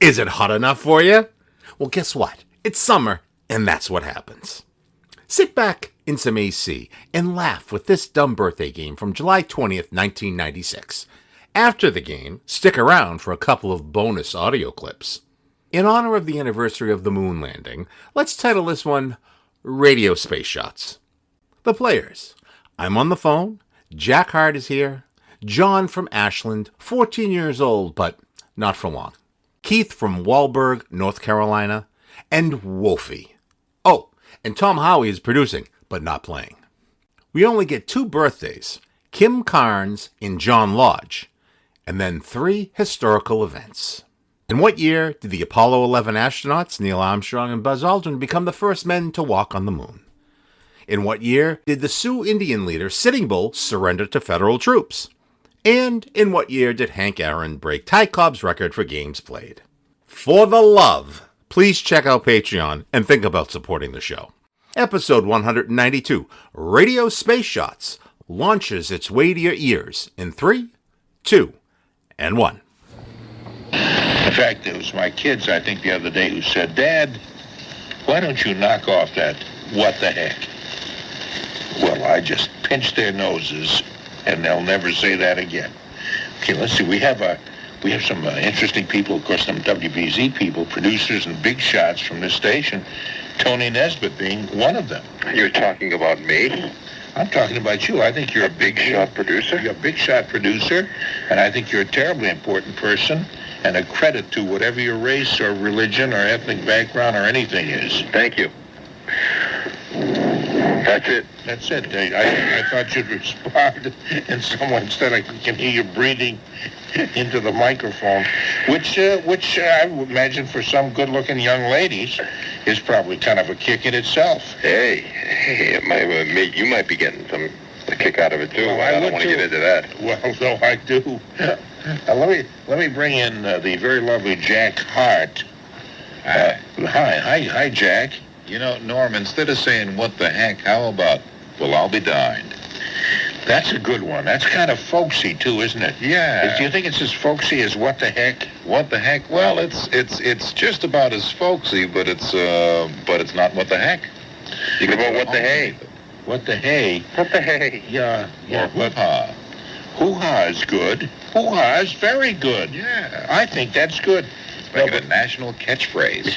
Is it hot enough for you? Well, guess what? It's summer, and that's what happens. Sit back in some AC and laugh with this dumb birthday game from July 20th, 1996. After the game, stick around for a couple of bonus audio clips. In honor of the anniversary of the moon landing, let's title this one Radio Spaceshots. The players. I'm on the phone. Jack Harte is here. John from Ashland, 14 years old, but not for long. Keith from Walberg, North Carolina. And Wolfie. Oh, and Tom Howie is producing, but not playing. We only get 2 birthdays, Kim Carnes and John Lodge, and then 3 historical events. In what year did the Apollo 11 astronauts, Neil Armstrong and Buzz Aldrin, become the first men to walk on the moon? In what year did the Sioux Indian leader Sitting Bull surrender to federal troops? And in what year did Hank Aaron break Ty Cobb's record for games played? For the love, please check out Patreon and think about supporting the show. Episode 192, Radio Spaceshots, launches its way to your ears in 3, 2, and 1. In fact, it was my kids, I think, the other day who said, Dad, why don't you knock off that what the heck? Well, I just pinched their noses, and they'll never say that again. Okay, let's see. We have some interesting people, of course, some WBZ people, producers and big shots from this station, Tony Nesbitt being one of them. You're talking about me? I'm talking about you. I think you're a big shot producer? You're a big shot producer, and I think you're a terribly important person, and a credit to whatever your race or religion or ethnic background or anything is. Thank you. That's it. That's it. I thought you'd respond, and someone said I can hear you breathing into the microphone, which I would imagine for some good-looking young ladies is probably kind of a kick in itself. Hey, you might be getting a kick out of it too. Well, I don't want to get into that. Well, no, I do. Let me bring in the very lovely Jack Harte. Hi, Jack. You know, Norm, instead of saying, what the heck, how about, well, I'll be darned? That's a good one. That's kind of folksy, too, isn't it? Yeah. Do you think it's as folksy as what the heck? What the heck? Well, it's just about as folksy, but it's not what the heck. You can go, what the hey? What the hey? What the hey? Yeah. Or hoo-ha. Hoo-ha is good. Hoo-ha is very good. Yeah. I think that's good. Make it a national catchphrase.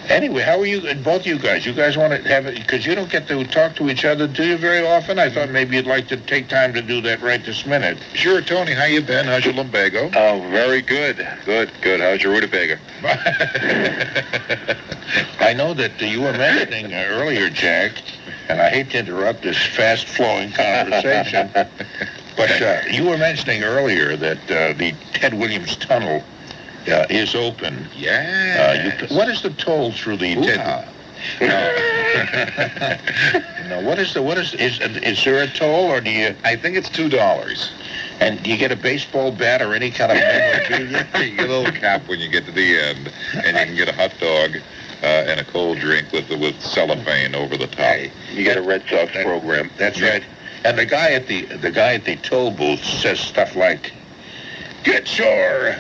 Anyway, how are you, and both of you guys? You guys want to have it, because you don't get to talk to each other, do you, very often? I thought maybe you'd like to take time to do that right this minute. Sure, Tony, how you been? How's your lumbago? Oh, very good. Good. How's your rutabaga? I know that you were mentioning earlier, Jack, and I hate to interrupt this fast-flowing conversation, but you were mentioning earlier that the Ted Williams Tunnel is open. Yeah. What is the toll through the Ted? No. Is there a toll, or do you? I think it's $2. And do you get a baseball bat or any kind of memorabilia? You get a little cap when you get to the end, and you can get a hot dog and a cold drink with cellophane over the top. You get a Red Sox program. That's right. And the guy at the toll booth says stuff like, "Get your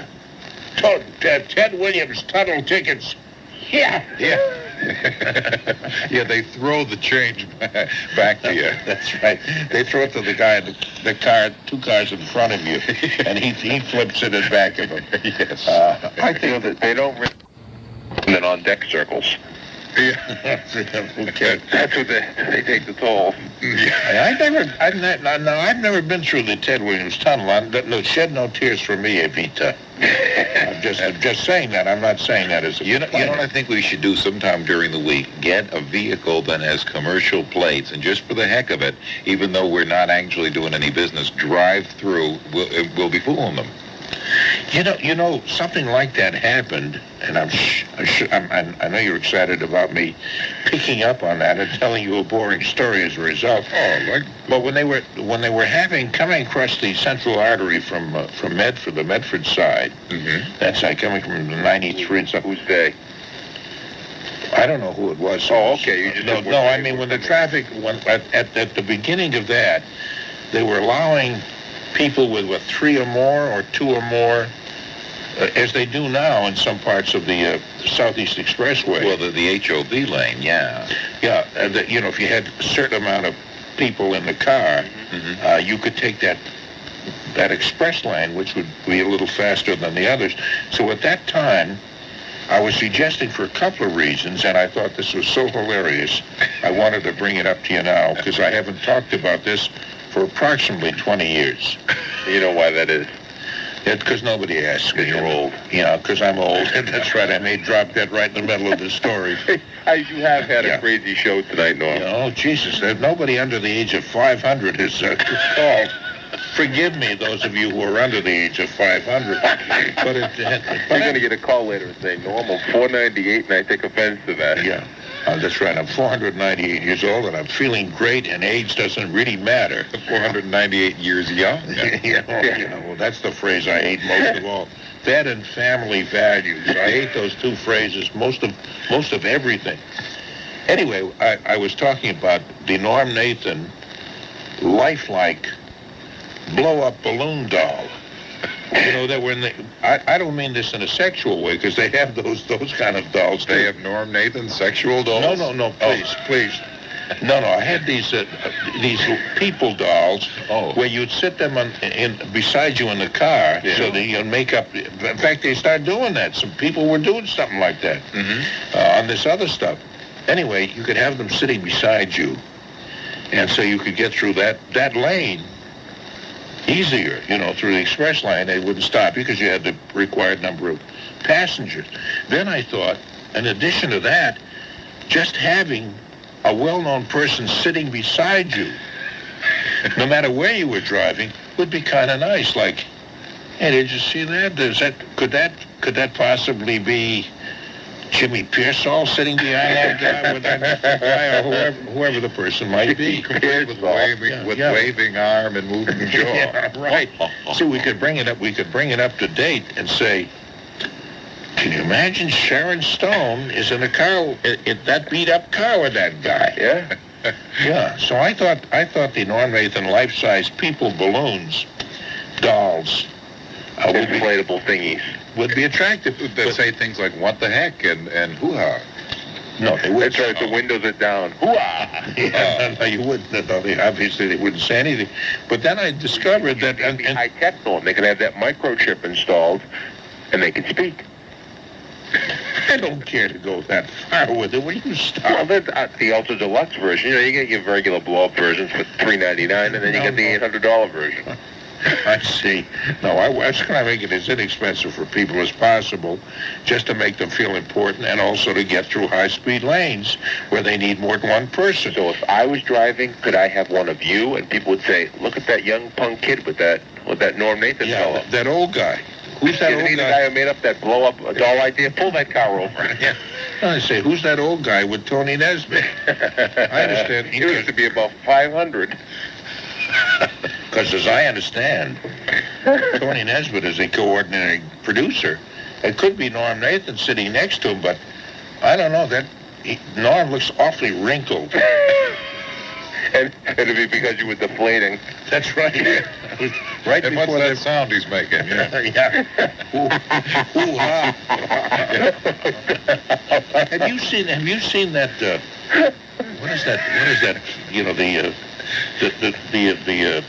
Ted Williams tunnel tickets." Yeah. Yeah, they throw the change back to you. That's right. They throw it to the guy in the car, 2 cars in front of you, and he flips it in back of him. Yes. I think that they don't then on deck circles. Yeah. Okay. That's what they take the toll. I've never been through the Ted Williams Tunnel. Shed no tears for me, Evita. I'm just saying that. I'm not saying that as a you know what I think we should do sometime during the week? Get a vehicle that has commercial plates, and just for the heck of it, even though we're not actually doing any business, drive through. We'll be fooling them. You know, something like that happened, and I know you're excited about me picking up on that and telling you a boring story as a result. But when they were coming across the central artery from Medford, the Medford side, that's like coming from the 93 and stuff. Who's they? I don't know who it was. Oh, okay. You just I mean when the traffic at the beginning of that, they were allowing people with 3 or more or 2 or more as they do now in some parts of the Southeast Expressway. Well, the HOV lane, yeah. Yeah, if you had a certain amount of people in the car, you could take that express lane, which would be a little faster than the others. So at that time, I was suggesting for a couple of reasons, and I thought this was so hilarious, I wanted to bring it up to you now, because I haven't talked about this for approximately 20 years. You know why that is? Because nobody asks me. You're old. Yeah, because I'm old. That's right. I may drop that right in the middle of the story. You have had a crazy show tonight, Norm. Oh, Jesus. Nobody under the age of 500 is called. Forgive me, those of you who are under the age of 500. But You're going to get a call later and say, Norm, I'm 498, and I take offense to that. Yeah. That's right. I'm 498 years old, and I'm feeling great, and age doesn't really matter. 498 years young. Well, that's the phrase I hate most of all. That and family values. I hate those two phrases most of everything. Anyway, I was talking about the Norm Nathan lifelike blow-up balloon doll. That were in the... I don't mean this in a sexual way, because they have those kind of dolls. They have Norm Nathan sexual dolls? No, please. No, I had these people dolls where you'd sit them beside you in the car so that you'd make up... In fact, they started doing that. Some people were doing something like that on this other stuff. Anyway, you could have them sitting beside you, and so you could get through that lane easier, through the express lane. They wouldn't stop you because you had the required number of passengers. Then I thought, in addition to that, just having a well-known person sitting beside you, no matter where you were driving, would be kind of nice. Like, hey, did you see that? Could that possibly be Jimmy Pearsall sitting behind that guy with that guy, or whoever the person might be? With waving arm and moving jaw. Yeah, right. So we could bring it up to date and say, can you imagine Sharon Stone is in a car, in that beat-up car with that guy? Yeah. Yeah. So I thought the Norm Nathan life-size people balloons, dolls, inflatable thingies, would be attractive. They say things like, what the heck, and hoo-ha. No, they wouldn't. That's right, the windows are down. Hoo-ah! Yeah, no, you wouldn't. No, obviously, they wouldn't say anything. But then I discovered that... And high-tech, Norm. They can have that microchip installed, and they can speak. I don't care to go that far with it. Will you stop? Well, that's the ultra deluxe version. You get your regular blow-up versions for $399, and then you get the $800 version. I see. No, I was trying to make it as inexpensive for people as possible, just to make them feel important, and also to get through high-speed lanes where they need more than one person. So if I was driving, could I have one of you? And people would say, look at that young punk kid with that Norm Nathan fellow. That old guy. Who's that old guy? The guy who made up that blow-up doll idea? Pull that car over. Yeah. I say, who's that old guy with Tony Nesbitt? I understand. He used to be about 500. Because as I understand, Tony Nesbitt is a coordinating producer. It could be Norm Nathan sitting next to him, but I don't know. Norm looks awfully wrinkled. And it'd be because you were deflating. That's right. Right and before what's that sound he's making? Yeah. Ooh-ha. Have you seen that? What is that? The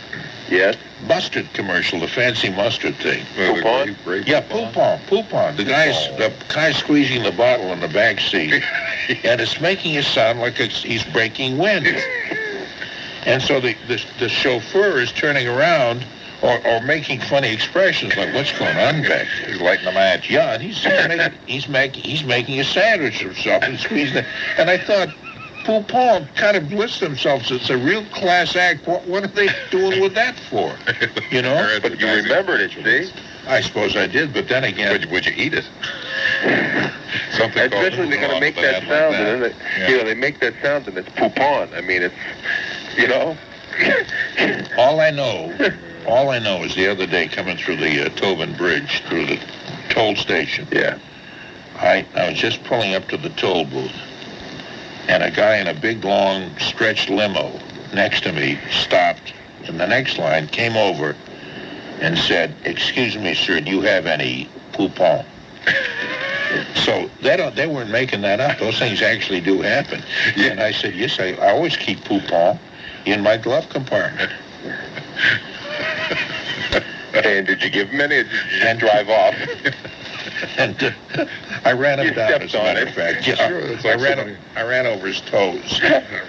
Yes. mustard commercial, the fancy mustard thing. Poupon? Yeah, Poupon. The guy's squeezing the bottle in the back seat, and it's making it sound like he's breaking wind. And so the chauffeur is turning around or making funny expressions like, "What's going on back there?" He's lighting a match. Yeah, and he's making a sandwich of himself and squeezing it. And I thought, Poupon kind of lists themselves as a real class act. What are they doing with that for? But you remembered it, see? I suppose I did, but then again... Would you eat it? Something especially they're going to make that sound, and then they make that sound, and it's Poupon. I mean, it's, All I know is the other day coming through the Tobin Bridge, through the toll station. Yeah. I was just pulling up to the toll booth, and a guy in a big, long, stretched limo next to me stopped in the next line, came over, and said, "Excuse me, sir, do you have any poupon. So they weren't making that up. Those things actually do happen. Yeah. And I said, yes, I always keep poupon in my glove compartment. And did you give him any, or did you just drive off? And I ran him You down, stepped as a on matter it. of fact. Sure, Yeah, that's like I ran over his toes.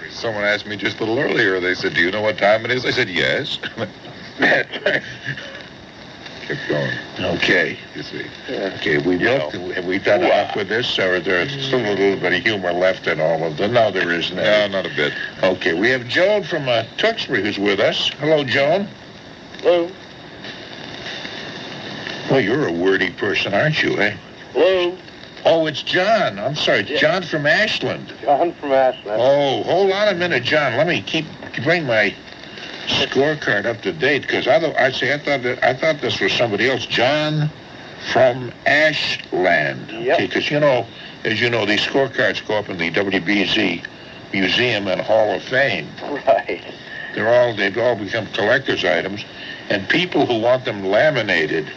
Someone asked me just a little earlier. They said, "Do you know what time it is?" I said, "Yes." That's right. Kept going. Okay. You see. Okay, have we done enough with this, or there's still a little bit of humor left in all of them? No, there isn't. No, not a bit. Okay, we have Joan from Tewksbury who's with us. Hello, Joan. Hello. Well, you're a wordy person, aren't you, eh? Hello. Oh, it's John. I'm sorry, it's John from Ashland. John from Ashland. Oh, hold on a minute, John. Let me bring my scorecard up to date, because I thought this was somebody else. John from Ashland. Yep. Okay, because as you know, these scorecards go up in the WBZ Museum and Hall of Fame. Right. They've all become collector's items, and people who want them laminated,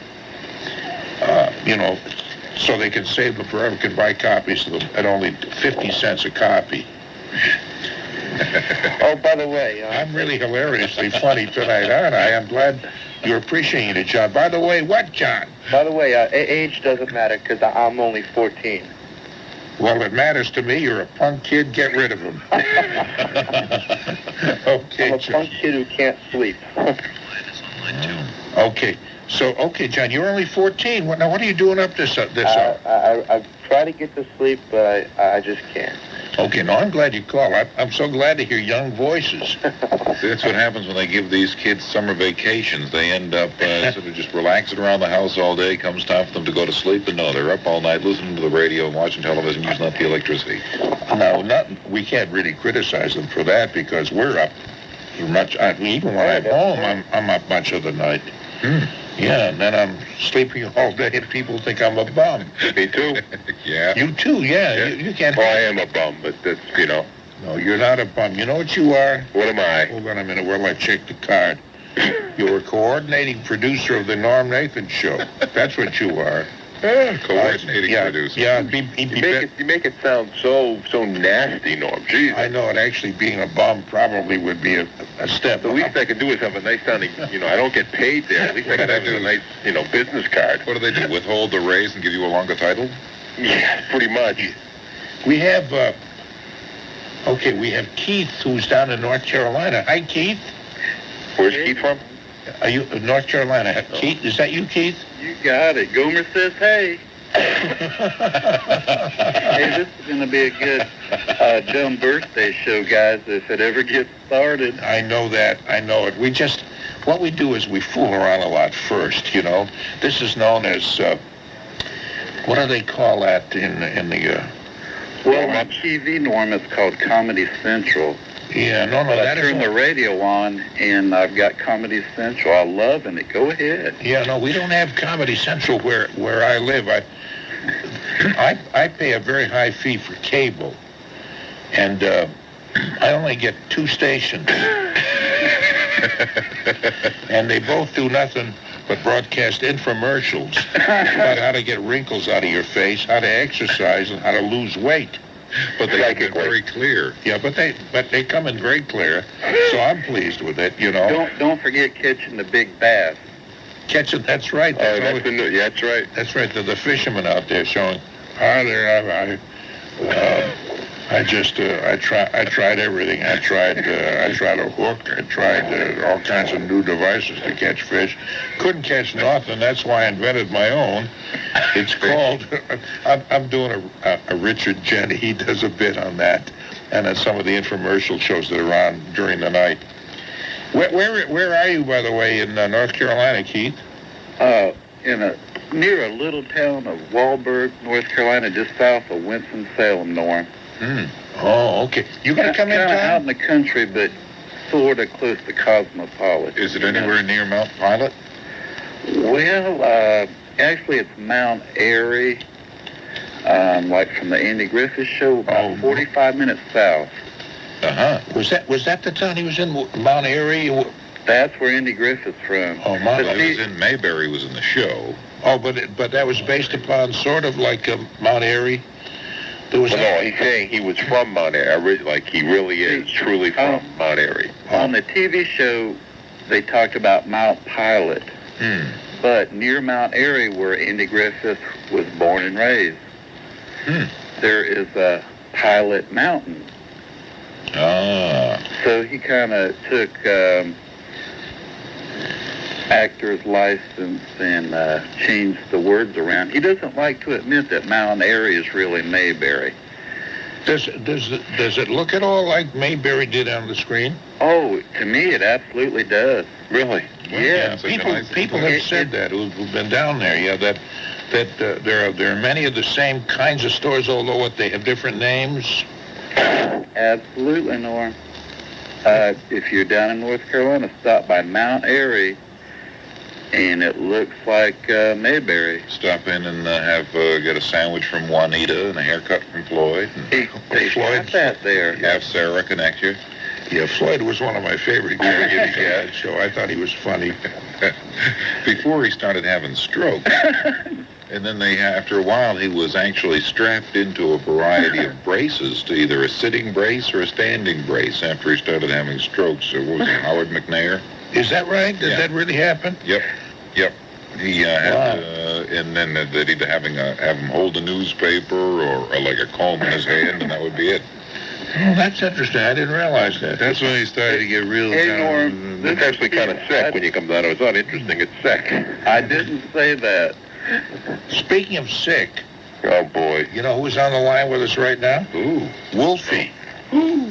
so they can save them forever, can buy copies of them at only 50 cents a copy. Oh, by the way, I'm really hilariously funny tonight, aren't I? I'm glad you're appreciating it, John. By the way, what, John? Age doesn't matter because I'm only 14. Well, it matters to me. You're a punk kid. Get rid of him. Okay, I'm a John. punk kid who can't sleep. Okay. So, John, you're only 14. What are you doing up this hour? I try to get to sleep, but I just can't. Okay, no, I'm glad you called. I'm so glad to hear young voices. That's what happens when they give these kids summer vacations. They end up sort of just relaxing around the house all day. Comes time for them to go to sleep, and no, they're up all night listening to the radio and watching television, using up the electricity. No, we can't really criticize them for that, because we're up much. Even when I'm home, I'm up much of the night. Yeah, and then I'm sleeping all day, and people think I'm a bum. Me too. Yeah. You too, yeah. You can't. Well, I am a bum, but that's, No, you're not a bum. You know what you are? What am I? Hold on a minute while I check the card. You're a coordinating producer of the Norm Nathan Show. That's what you are. Coordinating producer. Yeah, You make it sound so nasty, Norm. Jeez. I know it. Actually, being a bum probably would be a step. The least I can do is have a nice sounding, I don't get paid there. At least I can have a nice, business card. What do? Withhold the raise and give you a longer title? Yeah, pretty much. We have, we have Keith, who's down in North Carolina. Hi, Keith. Where's Keith from? Are you North Carolina? Keith, is that you, Keith? You got it. Gomer says, hey. Hey, this is going to be a good dumb birthday show, guys, if it ever gets started. I know that. I know it. What we do is we fool around a lot first, This is known as, what do they call that in the... Well, on TV, Norm, it's called Comedy Central. Yeah, no, But that I turn the radio on, and I've got Comedy Central. I love it. Go ahead. Yeah, no, we don't have Comedy Central where I live. I pay a very high fee for cable, and I only get 2 stations. And they both do nothing but broadcast infomercials about how to get wrinkles out of your face, how to exercise, and how to lose weight. But they make it very clear. Yeah, but they come in very clear, so I'm pleased with it, Don't forget catching the big bass. Catching, that's right. That's right. That's right. The fishermen out there showing, hi there, I tried everything. I tried a hook. I tried all kinds of new devices to catch fish. Couldn't catch nothing. That's why I invented my own. It's called, I'm doing a Richard Jenny. He does a bit on that. And on some of the infomercial shows that are on during the night. Where are you, by the way, in North Carolina, Keith? Near a little town of Walberg, North Carolina, just south of Winston-Salem, Norm. Oh, okay. You gonna come in Kind of out town? in the country, but sort of close to Cosmopolitan. Is it anywhere near Mount Pilot? Well, actually, it's Mount Airy, like from the Andy Griffith Show, about 45 minutes south. Was that the town he was in, Mount Airy? That's where Andy Griffith's from. Oh, Well, he was in Mayberry, was in the show. Oh, but that was based upon sort of like Mount Airy. There was no, he's saying he was from Mount Airy, like he really is truly from Mount Airy. On the TV show, they talked about Mount Pilot, but near Mount Airy, where Andy Griffith was born and raised, there is a Pilot Mountain. Ah. So he kind of took actor's license and changed the words around. He doesn't like to admit that Mount Airy is really Mayberry. Does it look at all like Mayberry did on the screen? Oh, to me it absolutely does. Really? Yeah, people have said that who've been down there. Yeah, that there are many of the same kinds of stores, although what they have different names. Absolutely, Norm. If you're down in North Carolina, stop by Mount Airy, and it looks like Mayberry. Stop in and get a sandwich from Juanita and a haircut from Floyd. They have that there. Have Sarah connect you. Yeah, Floyd was one of my favorite characters on that show. I thought he was funny. Before he started having strokes. And then after a while, he was actually strapped into a variety of braces, to either a sitting brace or a standing brace after he started having strokes. So what was it, Howard McNair? Is that right? Did that really happen? Yep. He had, and then they'd either have him hold a newspaper or like a comb in his hand, and that would be it. Oh, that's interesting. I didn't realize that. That's when he started to get real. Hey, Norm, It's actually kind of sick when you come down. It's not interesting. It's sick. I didn't say that. Speaking of sick, Oh boy. you know who's on the line with us right now? Ooh. Wolfie. Who?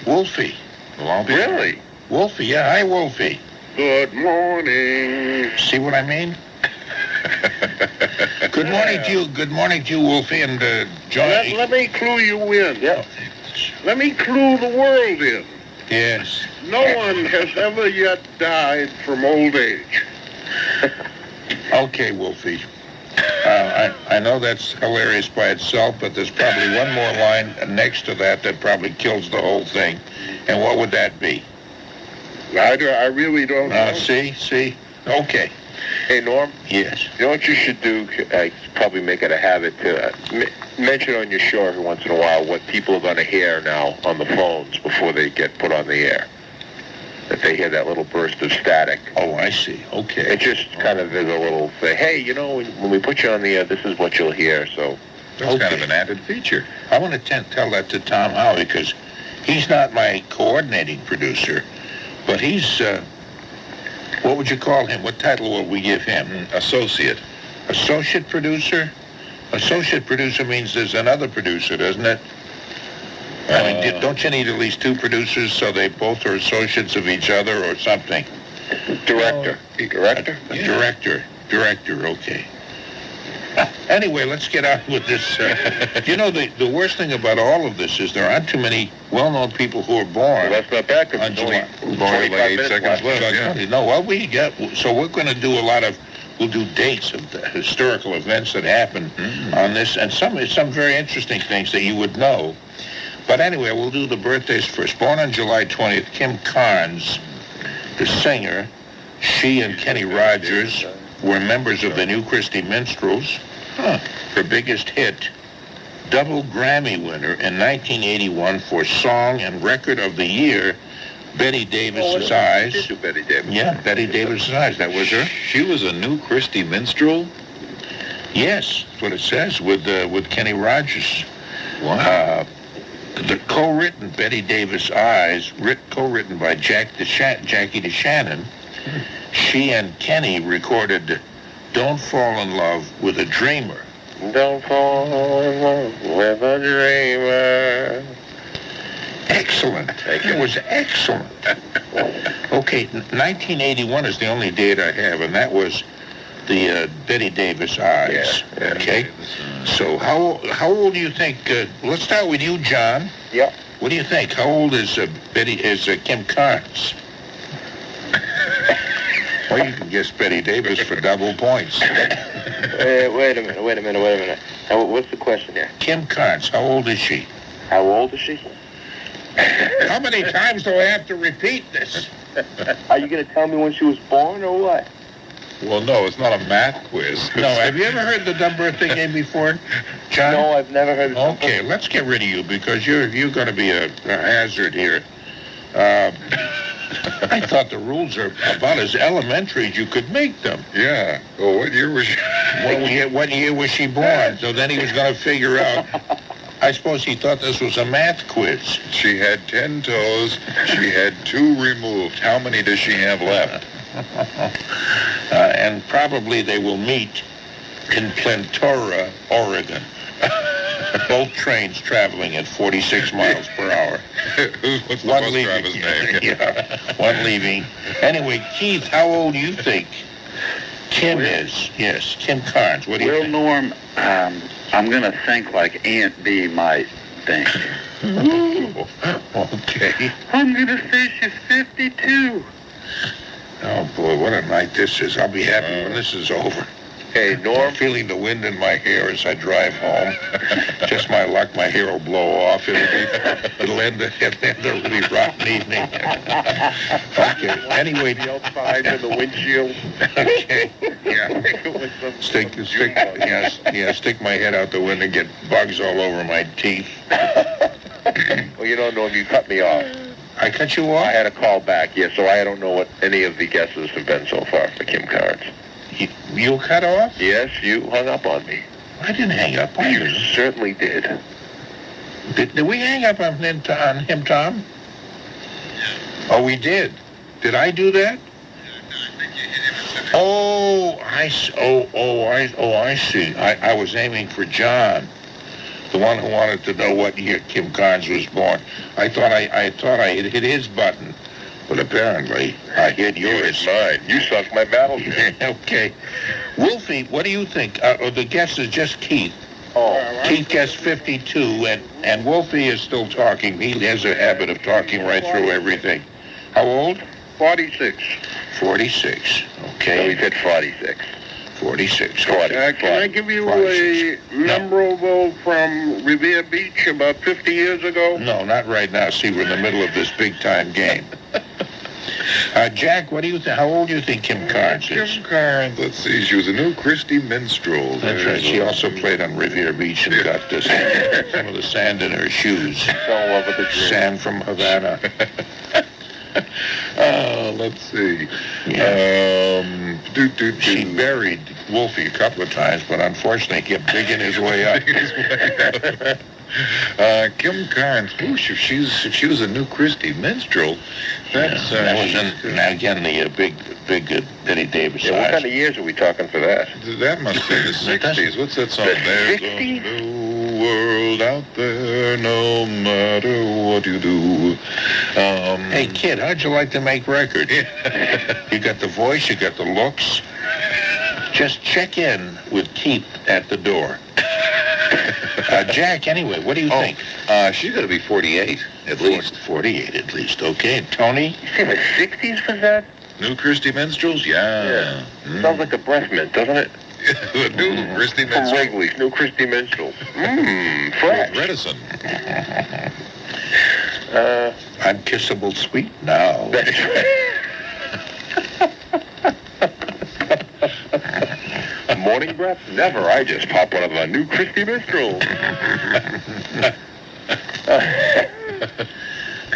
Wolfie. Really? Wolfie, yeah. Hi, Wolfie. Good morning. See what I mean? Good morning to you. Good morning to you, Wolfie, and John. Let me clue you in. Yeah. Let me clue the world in. Yes. No one has ever yet died from old age. Okay, Wolfie. I know that's hilarious by itself, but there's probably one more line next to that probably kills the whole thing. And what would that be? I really don't know. See? Okay. Hey, Norm. Yes. You know what you should do? Probably make it a habit to mention on your show every once in a while what people are going to hear now on the phones before they get put on the air. That they hear that little burst of static. Oh, I see. Okay. It just kind of is a little thing. Hey, you know, when we put you on the air, this is what you'll hear. So That's kind of an added feature. I want to tell that to Tom Howie because he's not my coordinating producer, but he's, what would you call him? What title would we give him? Associate. Associate producer? Associate producer means there's another producer, doesn't it? I mean, don't you need at least two producers so they both are associates of each other or something? director. Director? Director, okay. Anyway, let's get on with this. You know, the worst thing about all of this is there aren't too many well-known people who are born. Well, that's not bad because on it's only July. 25 minutes seconds left. left. No, what we got, so we're going to do we'll do dates of the historical events that happened on this, and some very interesting things that you would know. But anyway, we'll do the birthdays first. Born on July 20th, Kim Carnes, the singer. She and Kenny Rogers were members of the New Christie Minstrels. Her biggest hit, double Grammy winner in 1981 for Song and Record of the Year, Betty Davis's Eyes. She did Betty Davis. Yeah, Betty Davis's Eyes, that was her. She was a New Christie minstrel? Yes, that's what it says, with Kenny Rogers. Wow. The co-written Betty Davis Eyes, co-written by Jackie DeShannon. She and Kenny recorded Don't Fall in Love with a Dreamer. Don't fall in love with a dreamer. Excellent. It was excellent. Okay, 1981 is the only date I have, and that was the Betty Davis Eyes. Yeah. Okay. So how old do you think? Let's start with you, John. Yeah. What do you think? How old is Kim Carnes? Well, you can guess Betty Davis for double points. Wait a minute. Now, what's the question here? Kim Carnes, how old is she? How old is she? How many times do I have to repeat this? Are you going to tell me when she was born or what? Well, no, it's not a math quiz. No, have you ever heard the dumb birthday game before, John? No, I've never heard of something. Okay, let's get rid of you because you're going to be a hazard here. I thought the rules are about as elementary as you could make them. Yeah. Well, what year was she? What year was she born? So then he was going to figure out. I suppose he thought this was a math quiz. She had 10 toes. She had 2 removed. How many does she have left? And probably they will meet in Plantora, Oregon. Both trains traveling at 46 miles per hour. What's the bus driver's name? Yeah, one leaving. Anyway, Keith, how old do you think Kim is? Yes, Kim Carnes. What do you Well, think? Norm, I'm going to think like Aunt B might think. Okay. I'm going to say she's 52. Oh, boy, what a night this is. I'll be happy when this is over. Hey, I'm Norm. feeling the wind in my hair as I drive home. Just my luck, my hair will blow off. It'll end a really rotten evening. Okay. Anyway, The outside and the windshield. okay. Yeah. Stick my head out the window and get bugs all over my teeth. Well, you don't know if you cut me off. I cut you I off? had a call back, yeah, so I don't know what any of the guesses have been so far for Kim Carnes. You cut off? Yes, you hung up on me. I didn't hang up on You you. certainly did. Did we hang up on him, Tom? Oh, we did. Did I do that? Oh, I see. I see. I was aiming for John, the one who wanted to know what year Kim Carnes was born. I thought I hit his button, but apparently I hit yours. Mine. You sunk my battleship. Okay. Wolfie, what do you think? The guess is just Keith. Oh, Keith guessed 52, and Wolfie is still talking. He has a habit of talking right through everything. How old? 46. 46. So he Okay. said 46. 46. 40. Can I give you 46. a memorable from Revere Beach about 50 years ago? No, not right now. See, we're in the middle of this big-time game. Jack, what do you think? How old do you think Kim Carnes is? Kim Carnes, let's see, she was a new Christie minstrel. That's right. She also played on Revere Beach and got this, some of the sand in her shoes. Fell in love with the dream. Sand from Havana. Let's see. Yeah. She buried Wolfie a couple of times, but unfortunately he kept digging his way up. Kim Carnes, whoosh, if she was a new Christie minstrel, that's... that was now again the big Betty Davis Yeah, what eyes. kind of years are we talking for that? That must be the 60s. What's that song? The There's 60s? a new world out there, no matter what you do. Hey, kid, how'd you like to make records? You got the voice, you got the looks. Just check in with Keith at the door. Jack, anyway, what do you think? She's got to be 48, at least. 48 at least, okay. Tony? You say the 60s was that? New Christie minstrels? Yeah. Sounds like a breast mint, doesn't it? The new Christie From minstrel. Wrigley's, new Christie minstrel. Fresh. Redison. I'm kissable sweet now. That's right. Morning breath? Never. I just pop one of the new Christie minstrels.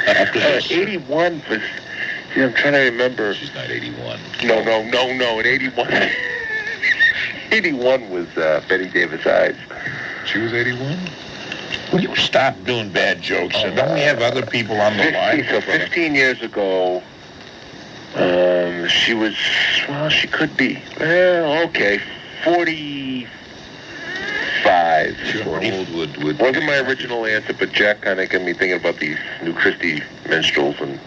After this. 81 was... Yeah, I'm trying to remember. She's not 81. No. In 81... 81 was Betty Davis Eyes. She was 81? Will you stop doing bad jokes? Don't we have other people on the line? So 15 years ago, she was, well, she could be, okay, 45. How old would Wasn't my original answer, but Jack kind of got me thinking about these new Christie minstrels, and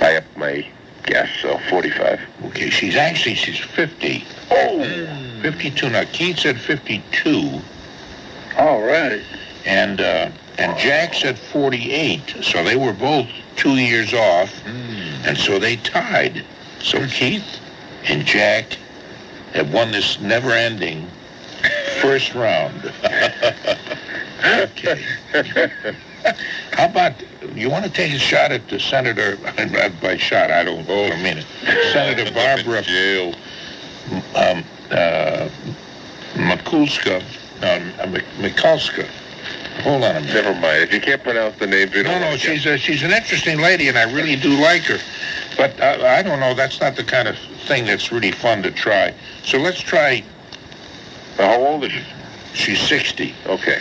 I upped my guess, so 45. Okay, she's 50. Oh! 52. Now, Keith said 52, All right. and Jack said 48. So they were both 2 years off, and so they tied. So Keith and Jack have won this never-ending first round. Okay. How about, you want to take a shot at the Senator, by shot, I don't mean it, Senator Barbara, jail. Mikulska. Hold on a minute. Never mind. If you can't pronounce the name, No, she's an interesting lady, and I really do like her. But I don't know. That's not the kind of thing that's really fun to try. So let's try. How old is she? She's 60. Okay.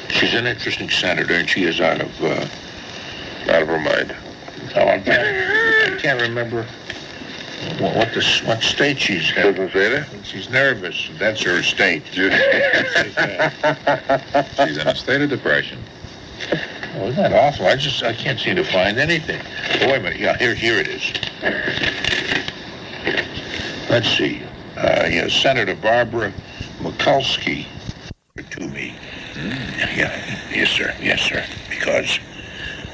She's an interesting senator, and she is out of her mind. Oh, I can't remember what state she's in. Doesn't say that? She's nervous. That's her state. She's in a state of depression. Oh, isn't that awful? I can't seem to find anything. Oh, wait a minute. Yeah, here it is. Let's see. Senator Barbara Mikulski to me. Yeah, yes, sir. Because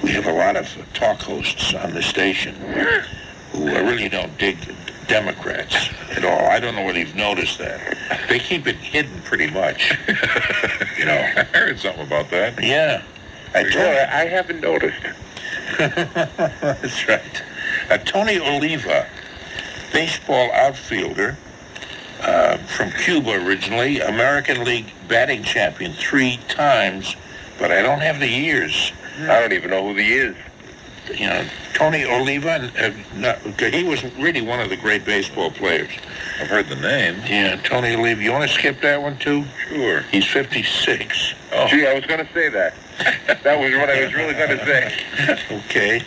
we have a lot of talk hosts on the station who really don't dig Democrats at all. I don't know whether you've noticed that. They keep it hidden pretty much. I heard something about that. Yeah. I haven't noticed. That's right. Tony Oliva, baseball outfielder from Cuba originally, American League batting champion 3 times, but I don't have the years. I don't even know who he is. Tony Oliva, he was really one of the great baseball players. I've heard the name. Yeah, Tony Oliva. You want to skip that one, too? Sure. He's 56. Oh. Gee, I was going to say that. That was what I was really going to say. Okay.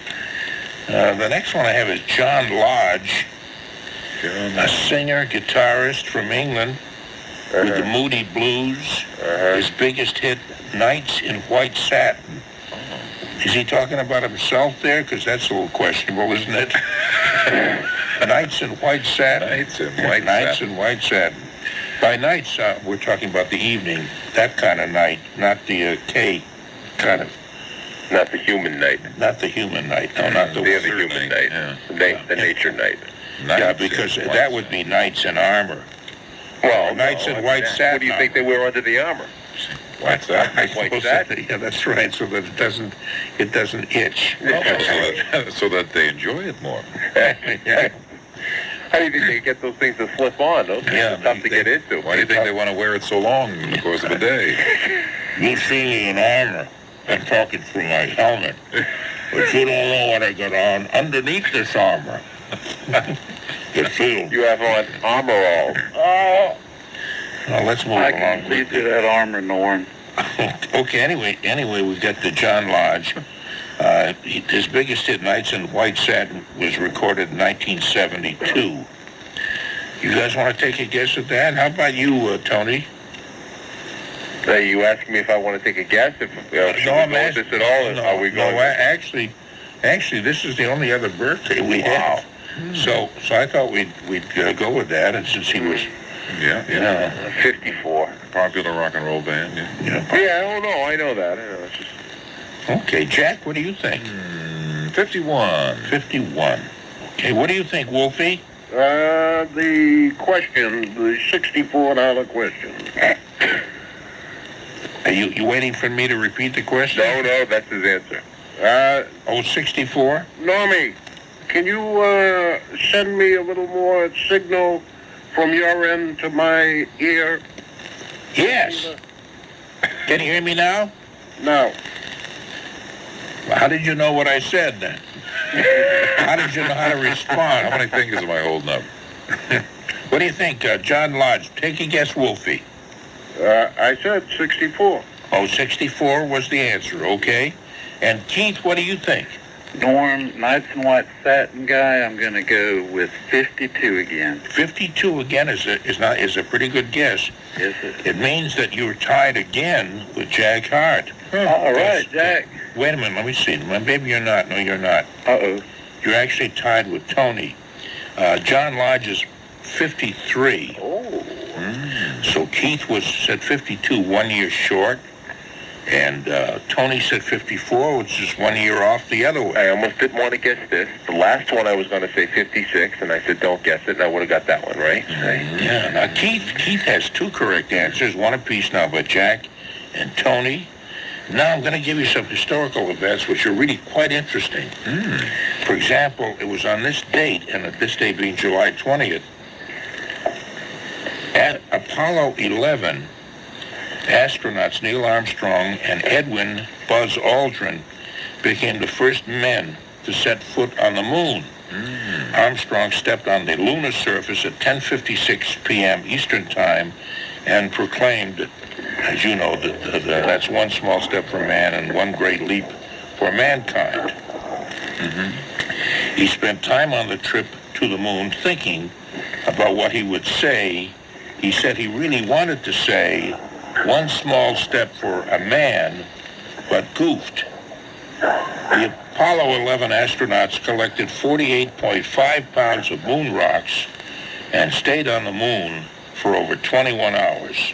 The next one I have is John Lodge, a singer, guitarist from England with the Moody Blues. His biggest hit, Nights in White Satin. Is he talking about himself there? Because that's a little questionable, isn't it? Nights in White Satin. Nights in White Nights Satin. in White Satin. By nights, we're talking about the evening, that kind of night, not the K kind of. Not the human night. Not the human night. No, not the other human night. Yeah. The nature night. Yeah, because that would be Knights in Armor. Well, Nights in White Satin. What do you think they wear under the armor? White Satin. White Satin. Yeah, that's right. So that it doesn't itch. So that they enjoy it more. Yeah. How do you think they get those things to slip on? Those things are tough to get into. Why do you think they want to wear it so long in the course of a day? You see me in armor. I'm talking through my helmet. But you don't know what I got on underneath this armor. You feel. You have on armor all. Oh. Now let's move I along. can see through that armor, Norm. Okay, anyway, we've got the John Lodge. His biggest hit, Nights in White Satin, was recorded in 1972. You guys want to take a guess at that? How about you, Tony? You asking me if I want to take a guess? If I'm asking this at all? No, Are we going? actually, this is the only other birthday we have. So I thought we'd go with that, and since he was, 54. Popular rock and roll band. Yeah, I know that. It's just... Okay, Jack, what do you think? 51. 51. Okay, what do you think, Wolfie? The question, the $64 question. Are you waiting for me to repeat the question? No, that's his answer. 64? Normie, can you send me a little more signal from your end to my ear? Yes. Can you hear me now? No. Well, how did you know what I said then? How did you know how to respond? How many fingers am I holding up? What do you think, John Lodge? Take a guess, Wolfie. I said 64. 64 was the answer, okay? And Keith, what do you think? Norm, Nights in White Satin guy, I'm going to go with 52 again. 52 again is a pretty good guess. Yes, sir. It means that you're tied again with Jack Harte. All right, Jack. Wait a minute, let me see. Maybe you're not. No, you're not. Uh-oh. You're actually tied with Tony. John Lodge is 53. Oh. So Keith said 52, 1 year short. And Tony said 54, which is 1 year off the other way. I almost didn't want to guess this. The last one I was going to say 56, and I said don't guess it, and I would have got that one right. Yeah. Now Keith has 2 correct answers, one apiece now by Jack and Tony. Now I'm going to give you some historical events which are really quite interesting. For example, it was on this date, and at this date being July 20th, Apollo 11, astronauts Neil Armstrong and Edwin Buzz Aldrin became the first men to set foot on the moon. Armstrong stepped on the lunar surface at 10:56 p.m. Eastern Time and proclaimed, as you know, that's one small step for man and one great leap for mankind. He spent time on the trip to the moon thinking about what he would say. He said he really wanted to say, one small step for a man, but goofed. The Apollo 11 astronauts collected 48.5 pounds of moon rocks and stayed on the moon for over 21 hours.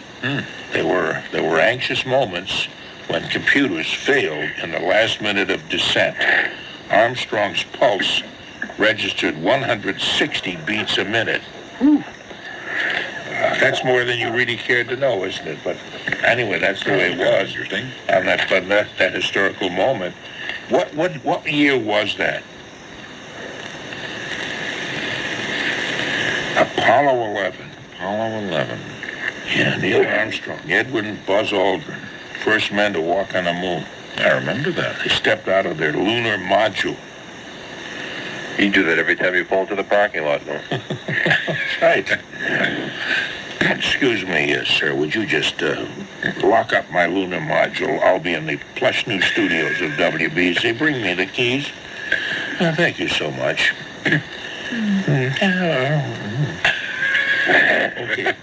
There were anxious moments when computers failed in the last minute of descent. Armstrong's pulse registered 160 beats a minute. That's more than you really cared to know, isn't it? But anyway, that's the way it was. On that historical moment. What year was that? Apollo 11. Apollo 11. Yeah, Neil Armstrong, Edwin Buzz Aldrin, first men to walk on the moon. I remember that. They stepped out of their lunar module. You do that every time you pull into the parking lot, no? That's right. Excuse me, sir, would you just lock up my lunar module? I'll be in the plush new studios of WBC. Bring me the keys. Thank you so much. Okay.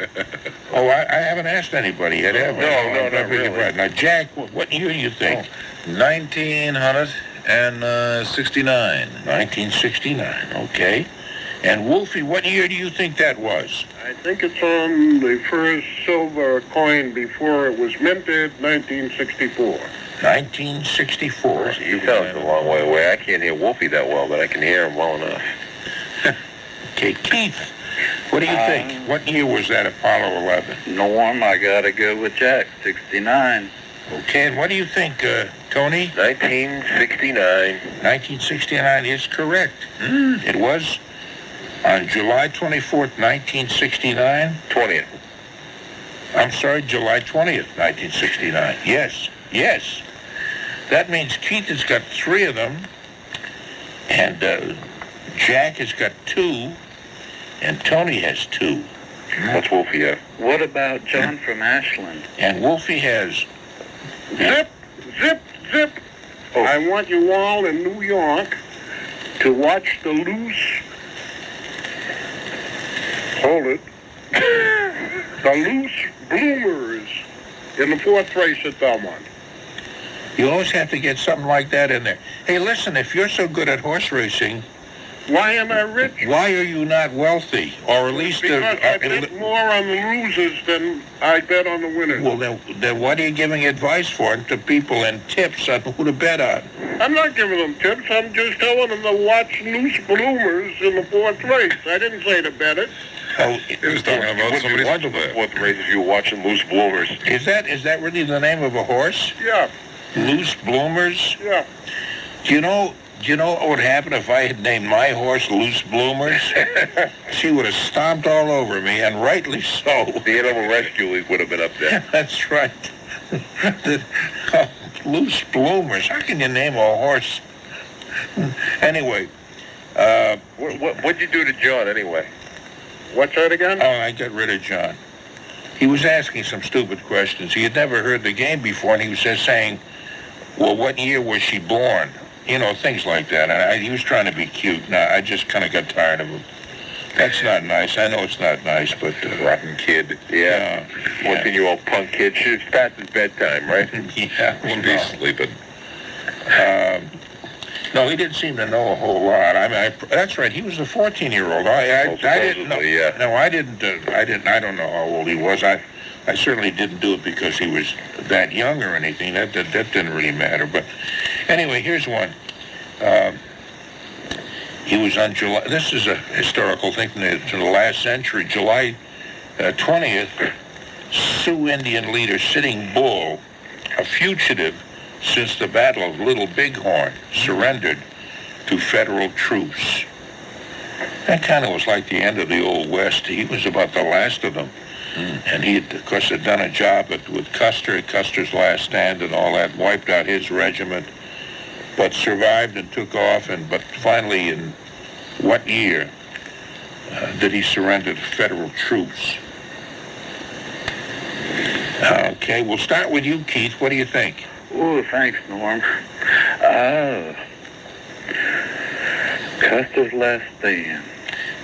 Oh, I haven't asked anybody yet, have I? No, not really. Now, Jack, what year do you think? 1969. 1969, okay. And Wolfie, what year do you think that was? I think it's on the first silver coin before it was minted, 1964. 1964. You sound a long way away. I can't hear Wolfie that well, but I can hear him well enough. Okay, Keith, what do you think? What year was that Apollo 11? Norm, I gotta go with Jack, 69. Okay, and what do you think, Tony? 1969. 1969 is correct. It was on July 24th, 1969. 20th. I'm sorry, July 20th, 1969. Yes. That means Keith has got 3 of them, and Jack has got 2, and Tony has 2. What's Wolfie have? What about John from Ashland? And Wolfie has... Zip, zip, zip. Oh. I want you all in New York to watch the loose... Hold it. The loose bloomers in the 4th race at Belmont. You always have to get something like that in there. Hey, listen, if you're so good at horse racing, Why am I rich? why are you not wealthy? Or at least... Because I bet more on the losers than I bet on the winners. well, then what are you giving advice for to people and tips on who to bet on? I'm not giving them tips. I'm just telling them to watch loose bloomers in the 4th race. I didn't say to bet it. Oh, He was talking about somebody's football. What races you watching Loose Bloomers? is that really the name of a horse? Yeah, Loose Bloomers? yeah. Do you know what would happen if I had named my horse Loose Bloomers? She would have stomped all over me, and rightly so. The Animal Rescue League would have been up there. That's right. Loose Bloomers. How can you name a horse? Anyway, What'd you do to John, anyway? What's that again? oh, I got rid of John. He was asking some stupid questions. He had never heard the game before, and he was just saying, well, what year was she born? You know, things like that. And he was trying to be cute. Now, I just kind of got tired of him. That's not nice. I know it's not nice, but... Rotten kid. Yeah. One thing, you old punk kid. It's past his bedtime, right? Yeah, Wouldn't be sleeping. no, he didn't seem to know a whole lot. That's right. He was a 14-year-old. I didn't know. Yeah. No, I didn't. I don't know how old he was. I certainly didn't do it because he was that young or anything. That didn't really matter. But anyway, here's one. He was on July. This is a historical thing to the last century. July 20th. Sioux Indian leader Sitting Bull, a fugitive since the Battle of Little Bighorn, surrendered to federal troops. That kind of was like the end of the Old West. He was about the last of them. And he, of course, had done a job with Custer at Custer's Last Stand and all that, wiped out his regiment, but survived and took off. But finally, in what year did he surrender to federal troops? Okay, we'll start with you, Keith. What do you think? Oh, thanks, Norm. Custer's Last Stand.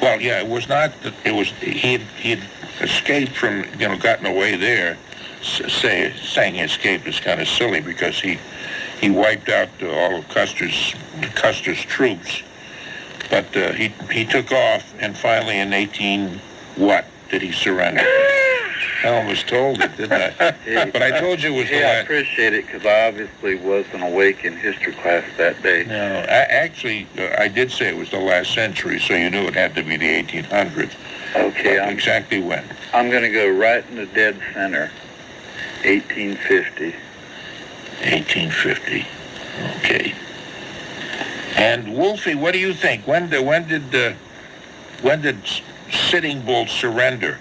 Well, yeah, it was not. It was he had escaped from, gotten away there. Saying he escaped is kind of silly because he wiped out all of Custer's troops. But he took off, and finally in 18 what did he surrender? I almost told it, didn't I? But I told you it was the last. I appreciate it, because I obviously wasn't awake in history class that day. No, I did say it was the last century, so you knew it had to be the 1800s. Okay. Exactly when? I'm going to go right in the dead center, 1850. 1850. Okay. And Wolfie, what do you think? When did Sitting Bull surrender?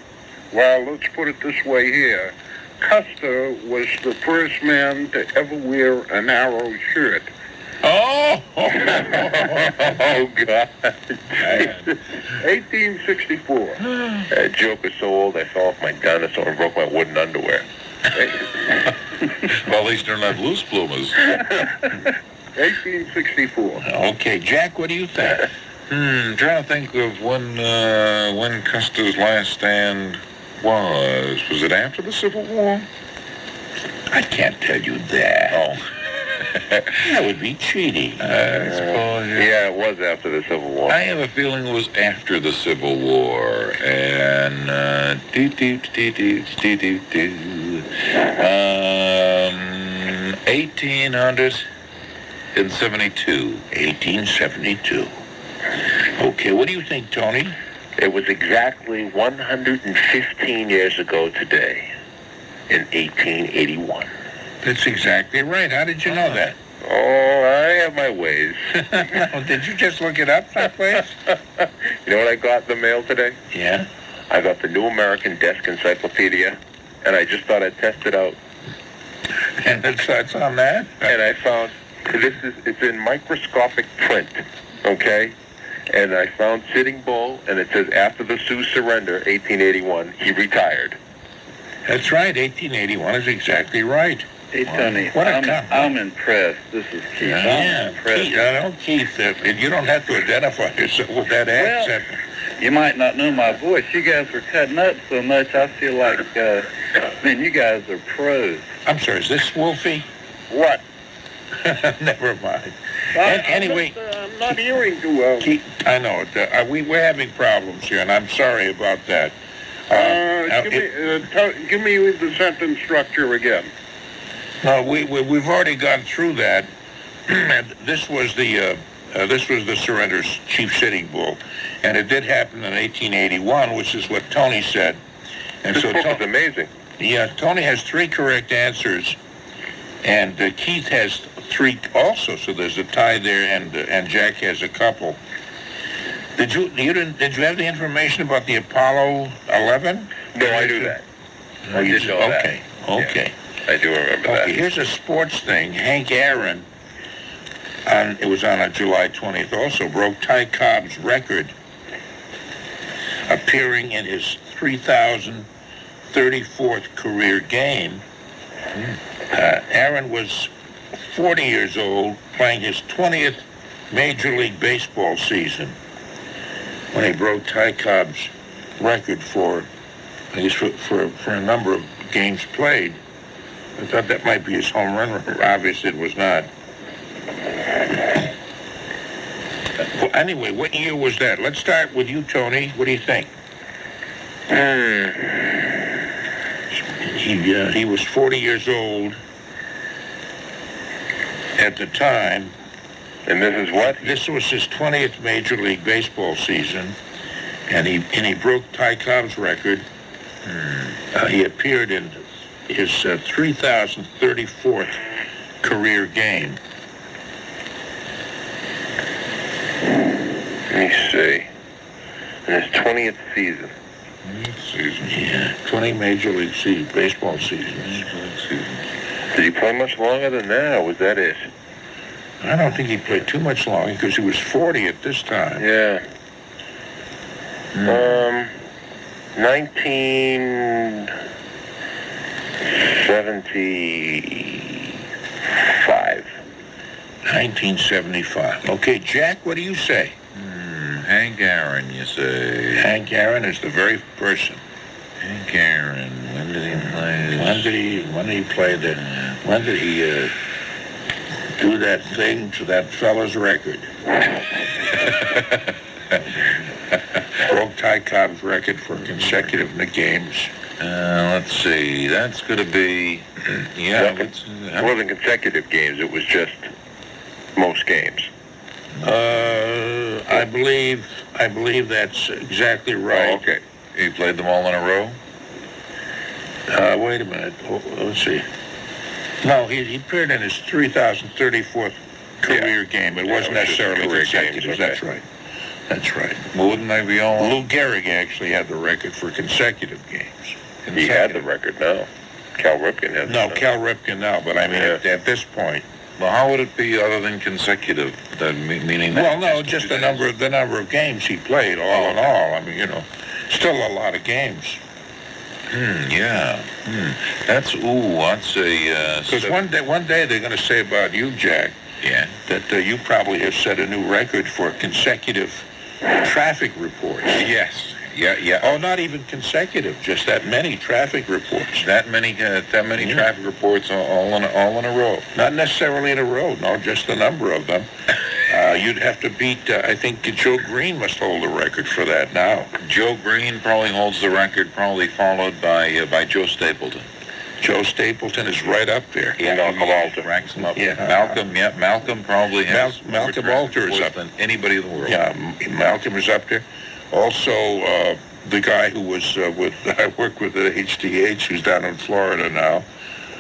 Well, let's put it this way here. Custer was the first man to ever wear an arrow shirt. Oh! Oh, God. 1864. That joke is so old I fell off my dinosaur and broke my wooden underwear. Well, at least they're not loose bloomers. 1864. Okay, Jack, what do you think? Trying to think of when Custer's Last Stand was. Was it after the Civil War? I can't tell you that. Oh. That would be cheating. I suppose, Yeah, it was after the Civil War. I have a feeling it was after the Civil War, and 1872. 1872. Okay, what do you think, Tony? It was exactly 115 years ago today, in 1881. That's exactly right. How did you know that? Oh, I have my ways. Did you just look it up someplace? You know what I got in the mail today? Yeah. I got the New American Desk Encyclopedia, and I just thought I'd test it out. And it's on that? And I found it's in microscopic print, okay? And I found Sitting Bull, and it says after the Sioux surrender, 1881, he retired. That's right. 1881 is exactly right. Hey, Tony, What a compliment. I'm impressed. This is Keith. I'm impressed. Keith, you don't have to identify yourself with that accent. You might not know my voice. You guys are cutting up so much, I feel like, man, you guys are pros. I'm sorry, is this Wolfie? What? Never mind. Anyway, I'm not hearing too well. Keith, I know it. We're having problems here, and I'm sorry about that. Give me the sentence structure again. No, we've already gone through that. This was the surrender's chief Sitting Bull, and it did happen in 1881, which is what Tony said. And This so book is amazing. Yeah, Tony has 3 correct answers, and Keith has 3 also. So there's a tie there, and Jack has a couple. Did you have the information about the Apollo 11? No, I do that. I did know that. Okay. I do remember that. Okay, here's a sports thing. Hank Aaron, it was on July 20th, also broke Ty Cobb's record, appearing in his 3,034th career game. Aaron was 40 years old, playing his 20th Major League Baseball season when he broke Ty Cobb's record for a number of games played. I thought that might be his home run. Obviously, it was not. Well, anyway, what year was that? Let's start with you, Tony. What do you think? He was 40 years old at the time. And this is what? This was his 20th Major League Baseball season, and he broke Ty Cobb's record. He appeared in his 3,034th career game. Let me see. In his 20th season. Season. Yeah, 20 Major League baseball seasons. Did he play much longer than that, or was that it? I don't think he played too much longer because he was 40 at this time. Yeah. 1975. 1975. Okay, Jack, what do you say? Hank Aaron, you say? Hank Aaron is the very person. Hank Aaron. When did he play? When did he play that? When did he do that thing to that fella's record? Broke Ty Cobb's record for consecutive games. Let's see. That's going to be... Yeah. It wasn't consecutive games. It was just most games. I believe that's exactly right. Oh, okay. He played them all in a row? Wait a minute. Let's see. No, he appeared in his 3,034th career game. It wasn't necessarily consecutive. Games, okay. That's right. That's right. Well, wouldn't they be all... Lou Gehrig actually had the record for consecutive games. He had the record now. Cal Ripken had No, Cal Ripken now, but I mean, at this point. Well, how would it be other than consecutive? Meaning that... Well, no, just the number of games he played, all in all. I mean, still a lot of games. Yeah. That's, I'd say... Because one day they're going to say about you, Jack, that you probably have set a new record for consecutive traffic reports. Yes. Yeah. Oh, not even consecutive, just that many traffic reports. That many traffic reports all in a row. Not necessarily in a row, no, just the number of them. You'd have to beat, I think Joe Green must hold the record for that now. Joe Green probably holds the record, probably followed by Joe Stapleton. Joe Stapleton is right up there. Yeah, Malcolm Alter racks him up. Yeah. Malcolm probably has Malcolm Alter is up than anybody in the world. Yeah, Malcolm is up there. Also, the guy who was I worked with at HDH, who's down in Florida now,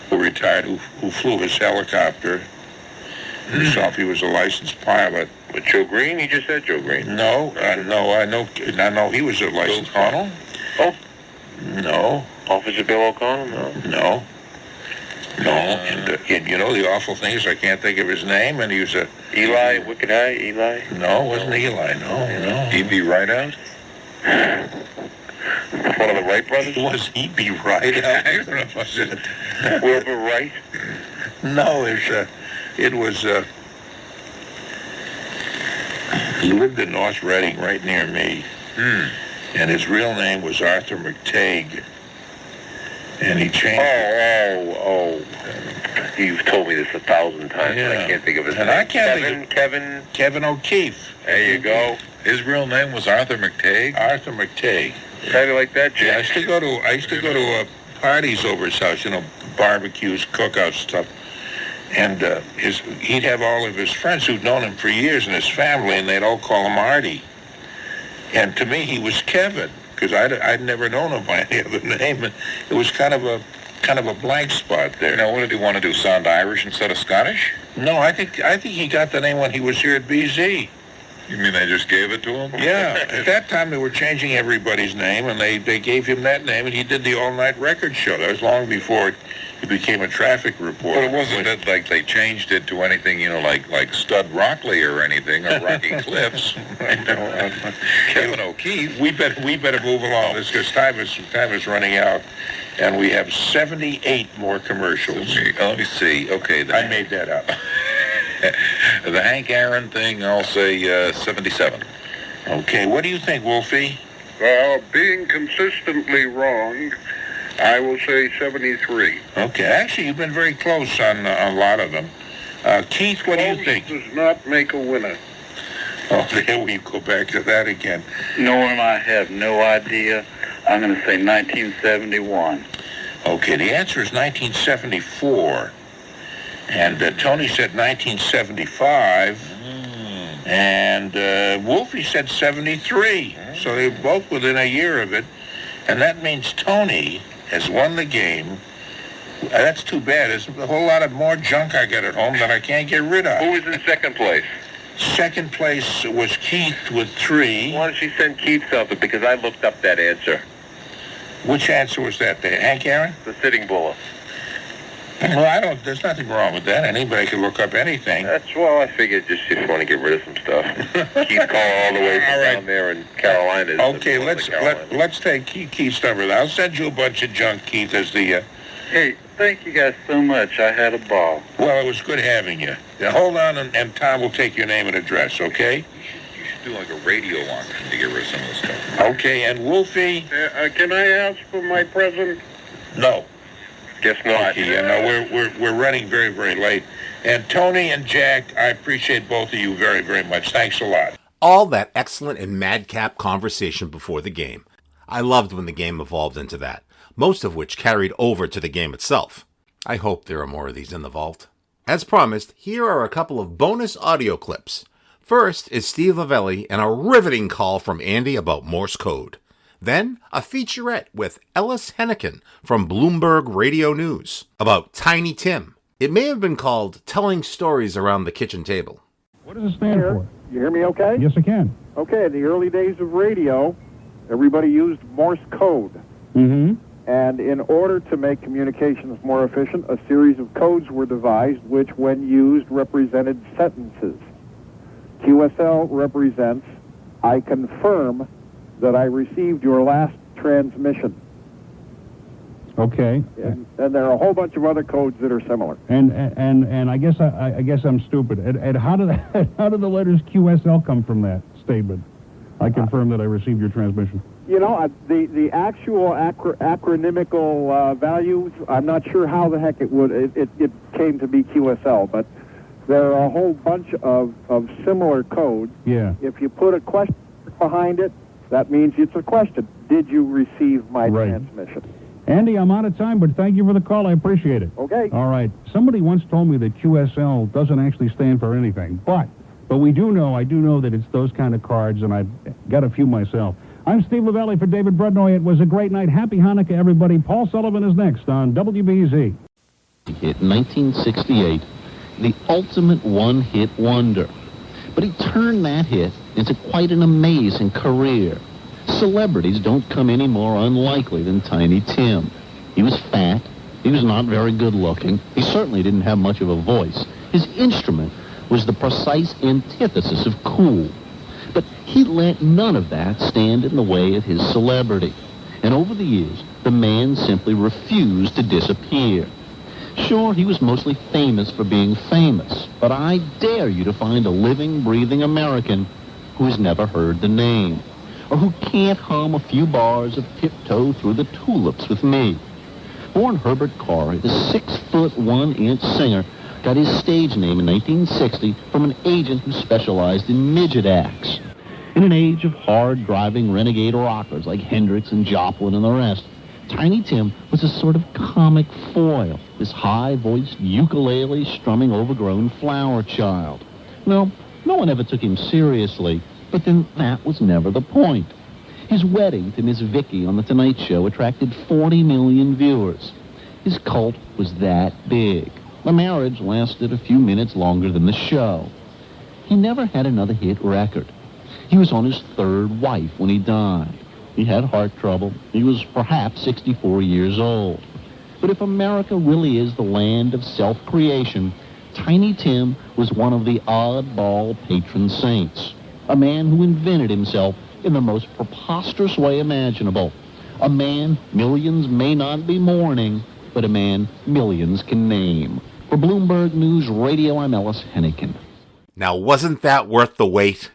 who retired, who flew his helicopter. Himself, he was a licensed pilot. But Joe Green, he just said Joe Green. No, I know he was a licensed pilot. Oh, no. Officer Bill O'Connell? No. And the awful thing is I can't think of his name, and he was a... Eli, Wicked Eye, Eli? No, it wasn't Eli, no. E.B. Rideout? One of the Wright brothers? Was E.B. Rideout? Wilbur Wright? No, it was... He lived in North Reading, right near me. And his real name was Arthur McTague. And he changed Oh. You've told me this 1,000 times, and I can't think of his name. I can't Kevin O'Keefe. There you go. His real name was Arthur McTague? Arthur McTague. How do you like that, Jim? Yeah, I used to go to parties over his house, barbecues, cookouts, stuff. And he'd have all of his friends who'd known him for years and his family, and they'd all call him Artie. And to me, he was Kevin, because I'd never known him by any other name. And it was kind of a blank spot there. Now, what did he want to do, sound Irish instead of Scottish? No, I think he got the name when he was here at BZ. You mean they just gave it to him? Yeah, at that time they were changing everybody's name, and they gave him that name, and he did the all-night record show. That was long before he became a traffic reporter. But it wasn't that like they changed it to anything, like Stud Rockley or anything, or Rocky Cliffs. Kevin O'Keefe. We better move along this because time is running out, and we have 78 more commercials. Let me see. Okay, I made that up. The Hank Aaron thing, I'll say 77. Okay, what do you think, Wolfie? Well, being consistently wrong, I will say 73. Okay, actually, you've been very close on a lot of them. Keith, what do you think? Does not make a winner. Oh, there we go back to that again. Norm, I have no idea. I'm going to say 1971. Okay, the answer is 1974. And Tony said 1975. And Wolfie said 73. So they're both within a year of it. And that means Tony has won the game. That's too bad. There's a whole lot of more junk I got at home that I can't get rid of. Who was in second place? Second place was Keith with 3. Why don't you send Keith something? Because I looked up that answer. Which answer was that there, Hank Aaron? The Sitting Bull. Well, there's nothing wrong with that. Anybody can look up anything. I figured just if you want to get rid of some stuff. Keith calling all the way from down there in Carolina. Okay, let's take Keith's number. I'll send you a bunch of junk, Keith, as the... Hey, thank you guys so much. I had a ball. Well, it was good having you. Now, hold on, and Tom will take your name and address, okay? You should do like a radio auction to get rid of some of this stuff. Okay, and Wolfie? Can I ask for my present? No. Guess not. Okay, we're running very, very late. And Tony and Jack, I appreciate both of you very, very much. Thanks a lot. All that excellent and madcap conversation before the game. I loved when the game evolved into that, most of which carried over to the game itself. I hope there are more of these in the vault. As promised, here are a couple of bonus audio clips. First is Steve Lavelli and a riveting call from Andy about Morse code. Then, a featurette with Ellis Hennigan from Bloomberg Radio News about Tiny Tim. It may have been called Telling Stories Around the Kitchen Table. What does it stand for? You hear me okay? Yes, I can. Okay, in the early days of radio, everybody used Morse code. Mm-hmm. And in order to make communications more efficient, a series of codes were devised which, when used, represented sentences. QSL represents, I confirm that I received your last transmission. Okay. And there are a whole bunch of other codes that are similar. And I guess I'm stupid. And how do the letters QSL come from that statement? I confirm that I received your transmission. You know, the actual acronymical values, I'm not sure how the heck it came to be QSL, but there are a whole bunch of similar codes. Yeah. If you put a question behind it, that means it's a question. Did you receive my transmission? Andy, I'm out of time, but thank you for the call. I appreciate it. Okay. All right. Somebody once told me that QSL doesn't actually stand for anything, but I do know that it's those kind of cards, and I've got a few myself. I'm Steve Lavelli for David Brudnoy. It was a great night. Happy Hanukkah, everybody. Paul Sullivan is next on WBZ. Hit 1968, the ultimate one-hit wonder. But he turned that hit into quite an amazing career. Celebrities don't come any more unlikely than Tiny Tim. He was fat. He was not very good looking. He certainly didn't have much of a voice. His instrument was the precise antithesis of cool. But he let none of that stand in the way of his celebrity. And over the years, the man simply refused to disappear. Sure, he was mostly famous for being famous, but I dare you to find a living, breathing American who has never heard the name, or who can't hum a few bars of Tiptoe Through the Tulips with me. Born Herbert Corey, the 6'1" singer got his stage name in 1960 from an agent who specialized in midget acts. In an age of hard-driving renegade rockers like Hendrix and Joplin and the rest, Tiny Tim was a sort of comic foil, this high-voiced ukulele-strumming overgrown flower child. No one ever took him seriously, but then that was never the point. His wedding to Miss Vicky on The Tonight Show attracted 40 million viewers. His cult was that big. The marriage lasted a few minutes longer than the show. He never had another hit record. He was on his third wife when he died. He had heart trouble. He was perhaps 64 years old. But if America really is the land of self-creation, Tiny Tim was one of the oddball patron saints. A man who invented himself in the most preposterous way imaginable. A man millions may not be mourning, but a man millions can name. For Bloomberg News Radio, I'm Ellis Hennigan. Now, wasn't that worth the wait?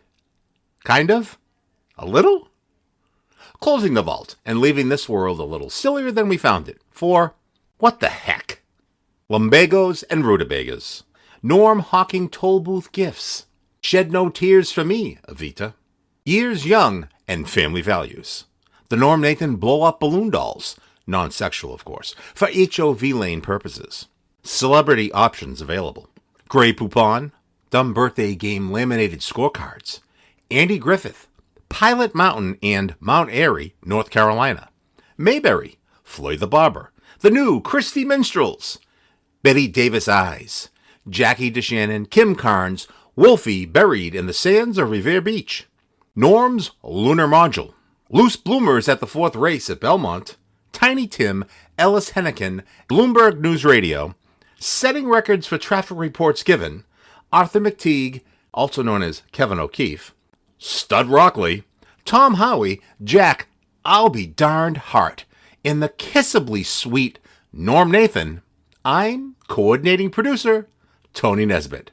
Kind of? A little? Closing the vault and leaving this world a little sillier than we found it. For what the heck? Lumbagos and rutabagas. Norm Hawking toll booth gifts. Shed no tears for me, Evita. Years young and family values. The Norm Nathan blow-up balloon dolls. Non-sexual, of course. For HOV lane purposes. Celebrity options available. Grey Poupon. Dumb birthday game laminated scorecards. Andy Griffith. Pilot Mountain and Mount Airy, North Carolina. Mayberry. Floyd the Barber. The new Christie Minstrels. Betty Davis Eyes. Jackie DeShannon, Kim Carnes, Wolfie buried in the sands of Revere Beach. Norm's Lunar Module. Loose bloomers at the fourth race at Belmont. Tiny Tim, Ellis Hennigan, Bloomberg News Radio, setting records for traffic reports given, Arthur McTeague, also known as Kevin O'Keefe, Stud Rockley, Tom Howie, Jack, I'll be darned Harte, and the kissably sweet Norm Nathan. I'm coordinating producer, Tony Nesbitt.